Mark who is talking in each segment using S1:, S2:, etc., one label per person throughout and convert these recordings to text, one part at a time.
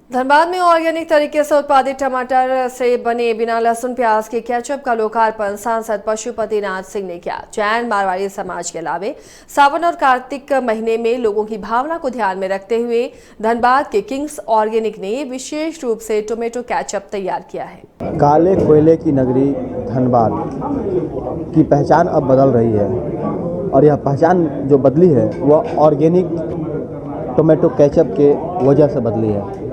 S1: धनबाद में ऑर्गेनिक तरीके से उत्पादित टमाटर से बने बिना लहसुन प्याज के केचप का लोकार्पण सांसद पशुपतिनाथ सिंह ने किया। जैन मारवाड़ी समाज के अलावे सावन और कार्तिक महीने में लोगों की भावना को ध्यान में रखते हुए धनबाद के किंग्स ऑर्गेनिक ने विशेष रूप से टोमेटो केचप तैयार किया है।
S2: काले कोयले की नगरी धनबाद की पहचान अब बदल रही है और यह पहचान जो बदली है वह ऑर्गेनिक टोमेटो केचप के वजह से बदली है।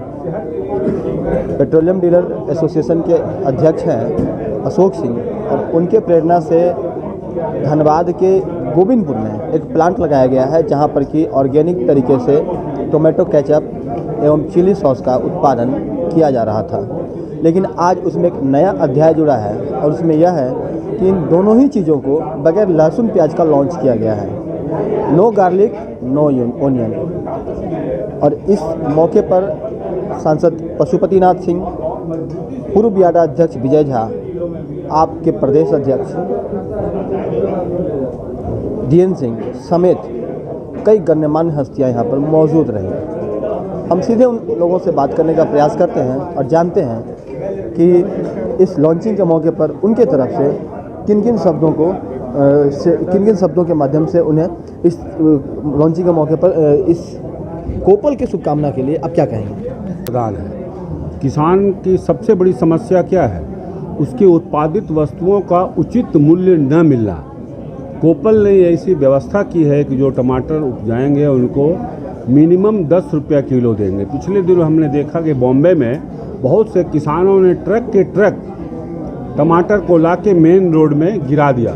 S2: पेट्रोलियम डीलर एसोसिएशन के अध्यक्ष हैं अशोक सिंह और उनके प्रेरणा से धनबाद के गोविंदपुर में एक प्लांट लगाया गया है जहां पर कि ऑर्गेनिक तरीके से टोमेटो केचप एवं चिली सॉस का उत्पादन किया जा रहा था। लेकिन आज उसमें एक नया अध्याय जुड़ा है और उसमें यह है कि इन दोनों ही चीज़ों को बगैर लहसुन प्याज का लॉन्च किया गया है। No garlic no onion. और इस मौके पर सांसद पशुपतिनाथ सिंह, पूर्व बियाडा अध्यक्ष विजय झा, आपके प्रदेश अध्यक्ष डीएन सिंह समेत कई गण्यमान्य हस्तियां यहां पर मौजूद रही। हम सीधे उन लोगों से बात करने का प्रयास करते हैं और जानते हैं कि इस लॉन्चिंग के मौके पर उनके तरफ से किन किन शब्दों के माध्यम से उन्हें इस लॉन्चिंग के मौके पर इस कोपल की शुभकामना के लिए आप क्या कहेंगे?
S3: प्रदान है। किसान की सबसे बड़ी समस्या क्या है? उसकी उत्पादित वस्तुओं का उचित मूल्य न मिलना। कोपल ने ऐसी व्यवस्था की है कि जो टमाटर उपजाएंगे उनको मिनिमम 10 रुपया किलो देंगे। पिछले दिनों हमने देखा कि बॉम्बे में बहुत से किसानों ने ट्रक के ट्रक टमाटर को लाके मेन रोड में गिरा दिया।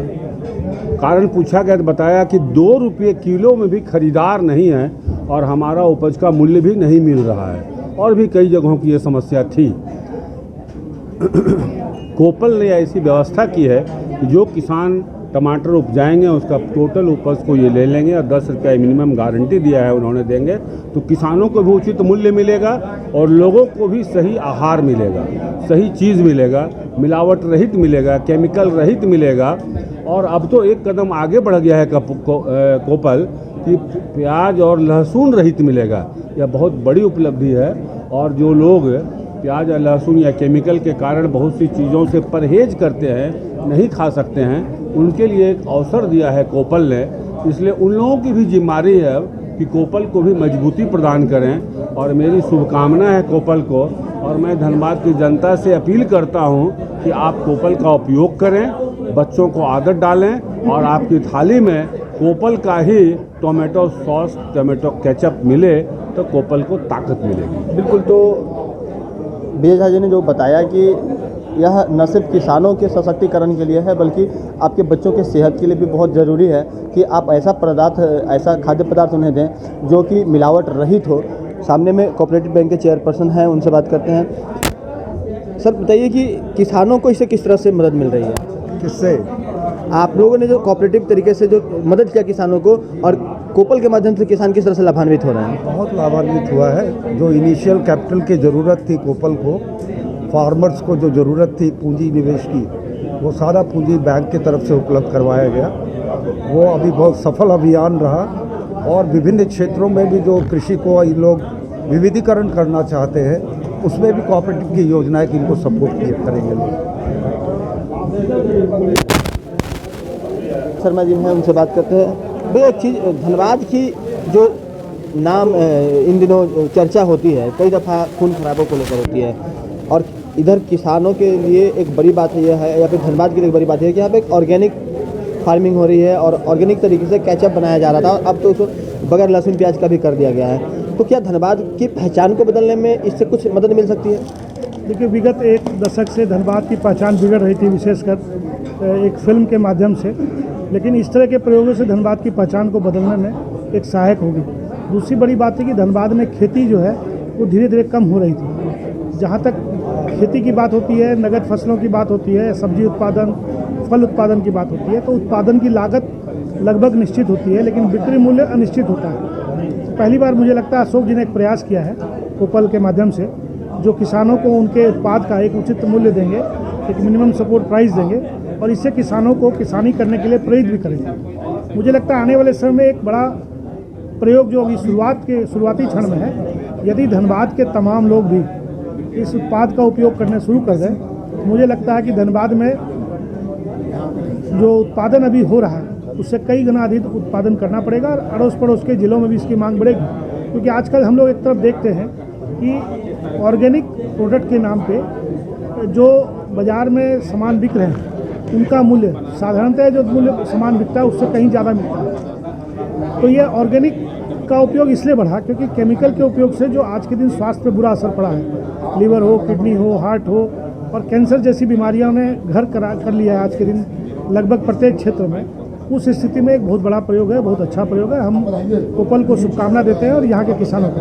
S3: कारण पूछा गया तो बताया कि 2 रुपये किलो में भी खरीदार नहीं है और हमारा उपज का मूल्य भी नहीं मिल रहा है। और भी कई जगहों की ये समस्या थी। कोपल ने ऐसी व्यवस्था की है कि जो किसान टमाटर उपजाएंगे उसका टोटल उपज को ये ले लेंगे और 10 रुपये मिनिमम गारंटी दिया है उन्होंने देंगे, तो किसानों को भी उचित मूल्य मिलेगा और लोगों को भी सही आहार मिलेगा, सही चीज़ मिलेगा, मिलावट रहित मिलेगा, केमिकल रहित मिलेगा। और अब तो एक कदम आगे बढ़ गया है कोपल कि प्याज और लहसुन रहित मिलेगा। यह बहुत बड़ी उपलब्धि है और जो लोग प्याज या लहसुन या केमिकल के कारण बहुत सी चीज़ों से परहेज करते हैं, नहीं खा सकते हैं, उनके लिए एक अवसर दिया है कोपल ने। इसलिए उन लोगों की भी जिम्मेदारी है कि कोपल को भी मजबूती प्रदान करें और मेरी शुभकामना है कोपल को। और मैं धनबाद की जनता से अपील करता हूं कि आप कोपल का उपयोग करें, बच्चों को आदत डालें और आपकी थाली में कोपल का ही टोमेटो सॉस, टोमेटो केचप मिले तो कोपल को ताकत मिलेगी।
S2: बिल्कुल। तो विजय झा जी ने जो बताया कि यह न सिर्फ किसानों के सशक्तिकरण के लिए है बल्कि आपके बच्चों के सेहत के लिए भी बहुत ज़रूरी है कि आप ऐसा खाद्य पदार्थ उन्हें दें जो कि मिलावट रहित हो। सामने में कोऑपरेटिव बैंक के चेयरपर्सन हैं, उनसे बात करते हैं। सर बताइए कि किसानों को इससे किस तरह से मदद मिल रही है?
S4: किससे?
S2: आप लोगों ने जो कोऑपरेटिव तरीके से जो मदद किया किसानों को, और कोपल के माध्यम से किसान किस तरह से लाभान्वित हो रहे हैं?
S4: बहुत लाभान्वित हुआ है। जो इनिशियल कैपिटल की ज़रूरत थी कोपल को, फार्मर्स को जो ज़रूरत थी पूंजी निवेश की, वो सारा पूंजी बैंक की तरफ से उपलब्ध करवाया गया। वो अभी बहुत सफल अभियान रहा और विभिन्न क्षेत्रों में भी जो कृषि को ये लोग विविधीकरण करना चाहते हैं उसमें भी कोऑपरेटिव की योजनाएं कि इनको सपोर्ट करेंगे लोग।
S2: शर्मा जी हैं, उनसे बात करते हैं। भाई एक चीज़, धनबाद की जो नाम इन दिनों चर्चा होती है, कई दफ़ा खून खराबों को लेकर होती है, और इधर किसानों के लिए एक बड़ी बात यह है, या फिर धनबाद के लिए एक बड़ी बात है कि यहाँ पे एक ऑर्गेनिक फार्मिंग हो रही है और ऑर्गेनिक तरीके से केचप बनाया जा रहा था और अब तो उसको बगैर लहसुन प्याज का भी कर दिया गया है। तो क्या धनबाद की पहचान को बदलने में इससे कुछ मदद मिल सकती है?
S5: देखिए, विगत 1 दशक से धनबाद की पहचान बिगड़ रही थी, विशेषकर एक फिल्म के माध्यम से, लेकिन इस तरह के प्रयोगों से धनबाद की पहचान को बदलने में एक सहायक होगी। दूसरी बड़ी बात है कि धनबाद में खेती जो है वो धीरे धीरे कम हो रही थी। जहाँ तक खेती की बात होती है, नगद फसलों की बात होती है, सब्जी उत्पादन, फल उत्पादन की बात होती है, तो उत्पादन की लागत लगभग निश्चित होती है लेकिन बिक्री मूल्य अनिश्चित होता है। पहली बार मुझे लगता है अशोक जी ने एक प्रयास किया है कोपल के माध्यम से, जो किसानों को उनके उत्पाद का एक उचित मूल्य देंगे, एक मिनिमम सपोर्ट प्राइस देंगे और इससे किसानों को किसानी करने के लिए प्रेरित भी करेंगे। मुझे लगता है आने वाले समय में एक बड़ा प्रयोग जो अभी शुरुआती क्षण में है, यदि धनबाद के तमाम लोग भी इस उत्पाद का उपयोग करना शुरू कर दें, मुझे लगता है कि धनबाद में जो उत्पादन अभी हो रहा है उससे कई गुना अधिक उत्पादन करना पड़ेगा और अड़ोस पड़ोस के ज़िलों में भी इसकी मांग बढ़ेगी। क्योंकि आजकल हम लोग एक तरफ देखते हैं कि ऑर्गेनिक प्रोडक्ट के नाम पे जो बाज़ार में सामान बिक रहे हैं उनका मूल्य साधारणतः जो मूल्य सामान बिकता है उससे कहीं ज़्यादा मिलता है। तो ये ऑर्गेनिक का उपयोग इसलिए बढ़ा क्योंकि केमिकल के उपयोग से जो आज के दिन स्वास्थ्य पर बुरा असर पड़ा है, लीवर हो, किडनी हो, हार्ट हो और कैंसर जैसी बीमारियों ने घर कर लिया है आज के दिन लगभग प्रत्येक क्षेत्र में। उस स्थिति में एक बहुत बड़ा प्रयोग है, बहुत अच्छा प्रयोग है। हम कोपल को शुभकामना देते हैं और यहाँ के किसानों को।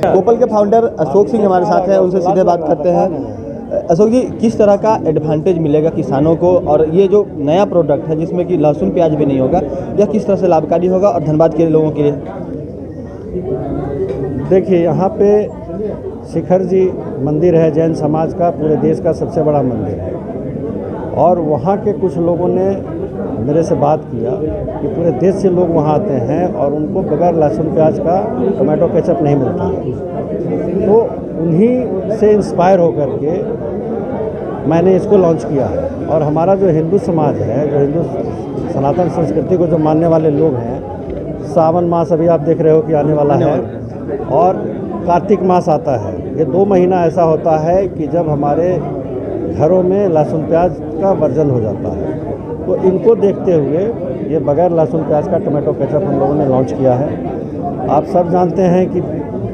S2: कोपल के फाउंडर अशोक सिंह हमारे साथ हैं, उनसे सीधे बात करते हैं। अशोक जी, किस तरह का एडवांटेज मिलेगा किसानों को और ये जो नया प्रोडक्ट है जिसमें कि लहसुन प्याज भी नहीं होगा, यह किस तरह से लाभकारी होगा और धनबाद के लोगों के लिए?
S6: देखिए, यहाँ पे शिखर जी मंदिर है जैन समाज का, पूरे देश का सबसे बड़ा मंदिर है और वहाँ के कुछ लोगों ने मेरे से बात किया कि पूरे देश से लोग वहाँ आते हैं और उनको बगैर लहसुन प्याज का टमाटो केचप नहीं मिलता है। तो उन्हीं से इंस्पायर होकर के मैंने इसको लॉन्च किया है। और हमारा जो हिंदू समाज है, जो हिंदू सनातन संस्कृति को जो मानने वाले लोग हैं, सावन मास अभी आप देख रहे हो कि आने वाला है और कार्तिक मास आता है। ये 2 महीना ऐसा होता है कि जब हमारे घरों में लहसुन प्याज का वर्जन हो जाता है। तो इनको देखते हुए ये बगैर लहसुन प्याज का टमाटो केचप हम लोगों ने लॉन्च किया है। आप सब जानते हैं कि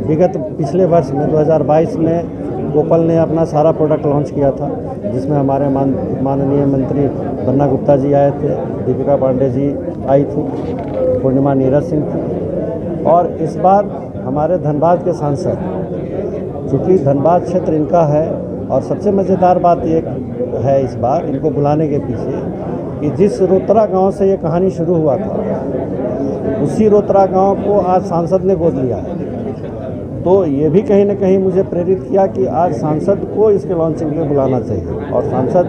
S6: विगत पिछले वर्ष में 2022 में कोपल ने अपना सारा प्रोडक्ट लॉन्च किया था, जिसमें हमारे माननीय मंत्री बन्ना गुप्ता जी आए थे, दीपिका पांडे जी आई थी, पूर्णिमा नीरज सिंह थी। और इस बार हमारे धनबाद के सांसद, चूँकि धनबाद क्षेत्र इनका है और सबसे मज़ेदार बात ये है इस बार इनको बुलाने के पीछे कि जिस रोतरा गांव से ये कहानी शुरू हुआ था, उसी रोतरा गांव को आज सांसद ने गोद लिया है। तो ये भी कहीं ना कहीं मुझे प्रेरित किया कि आज सांसद को इसके लॉन्चिंग के लिए बुलाना चाहिए और सांसद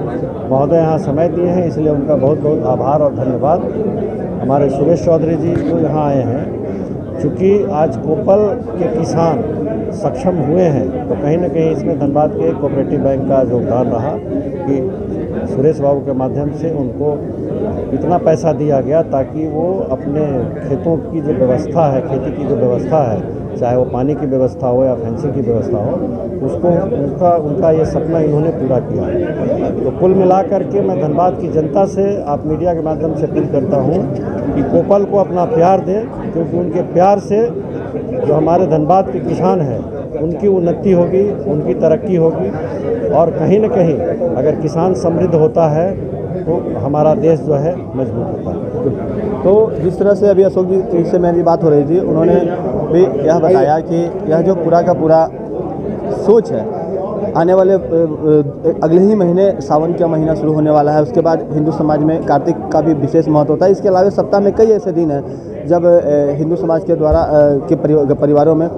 S6: महोदय यहाँ समय दिए हैं, इसलिए उनका बहुत बहुत आभार और धन्यवाद। हमारे सुरेश चौधरी जी जो यहाँ आए हैं, चूँकि आज कोपल के किसान सक्षम हुए हैं, तो कहीं ना कहीं इसमें धनबाद के कोऑपरेटिव बैंक का योगदान रहा कि सुरेश बाबू के माध्यम से उनको इतना पैसा दिया गया ताकि वो अपने खेतों की जो व्यवस्था है, खेती की जो व्यवस्था है, चाहे वो पानी की व्यवस्था हो या फेंसिंग की व्यवस्था हो, उसको उनका ये सपना इन्होंने पूरा किया है। तो कुल मिलाकर के मैं धनबाद की जनता से, आप मीडिया के माध्यम से अपील करता हूँ कि कोपल को अपना प्यार दें, क्योंकि उनके प्यार से जो हमारे धनबाद के किसान हैं उनकी उन्नति होगी, उनकी तरक्की होगी और कहीं न कहीं अगर किसान समृद्ध होता है तो हमारा देश जो है मजबूत होता है।
S2: तो जिस तरह से अभी अशोक जी से मेरी बात हो रही थी, उन्होंने भी यह बताया कि यह जो पूरा का पूरा सोच है, आने वाले अगले ही महीने सावन का महीना शुरू होने वाला है, उसके बाद हिंदू समाज में कार्तिक का भी विशेष महत्व होता है। इसके अलावा सप्ताह में कई ऐसे दिन हैं जब हिंदू समाज के द्वारा के परिवारों में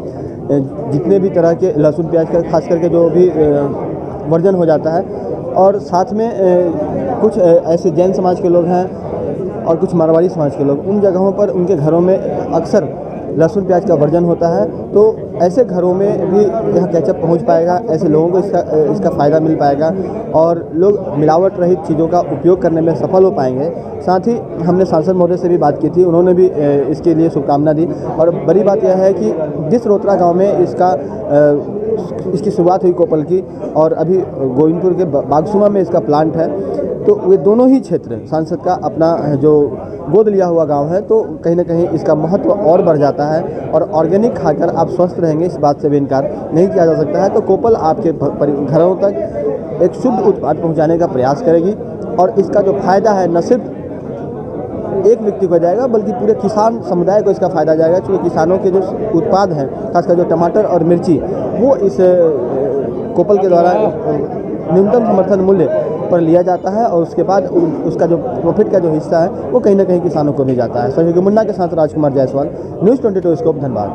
S2: जितने भी तरह के लहसुन प्याज का खास करके जो भी वर्जन हो जाता है, और साथ में कुछ ऐसे जैन समाज के लोग हैं और कुछ मारवाड़ी समाज के लोग, उन जगहों पर उनके घरों में अक्सर लहसुन प्याज का वर्जन होता है। तो ऐसे घरों में भी यह केचप पहुंच पाएगा, ऐसे लोगों को इसका फ़ायदा मिल पाएगा और लोग मिलावट रहित चीज़ों का उपयोग करने में सफल हो पाएंगे। साथ ही हमने सांसद महोदय से भी बात की थी, उन्होंने भी इसके लिए शुभकामना दी। और बड़ी बात यह है कि जिस रोतरा गाँव में इसकी शुरुआत हुई कोपल की, और अभी गोविंदपुर के बागसुमा में इसका प्लांट है, तो वे दोनों ही क्षेत्र सांसद का अपना जो गोद लिया हुआ गांव है, तो कहीं ना कहीं इसका महत्व और बढ़ जाता है। और ऑर्गेनिक खाकर आप स्वस्थ रहेंगे, इस बात से भी इनकार नहीं किया जा सकता है। तो कोपल आपके घरों तक एक शुद्ध उत्पाद पहुंचाने का प्रयास करेगी और इसका जो फायदा है न सिर्फ एक व्यक्ति को जाएगा बल्कि पूरे किसान समुदाय को इसका फ़ायदा जाएगा। क्योंकि किसानों के जो उत्पाद हैं, खासकर जो टमाटर और मिर्ची, वो इस कोपल के द्वारा न्यूनतम समर्थन मूल्य पर लिया जाता है और उसके बाद उसका जो प्रॉफिट का जो हिस्सा है वो कहीं ना कहीं किसानों को भी जाता है। सहयोगी मुन्ना के साथ राजकुमार जायसवाल, न्यूज़ 22 स्कोप, धनबाद।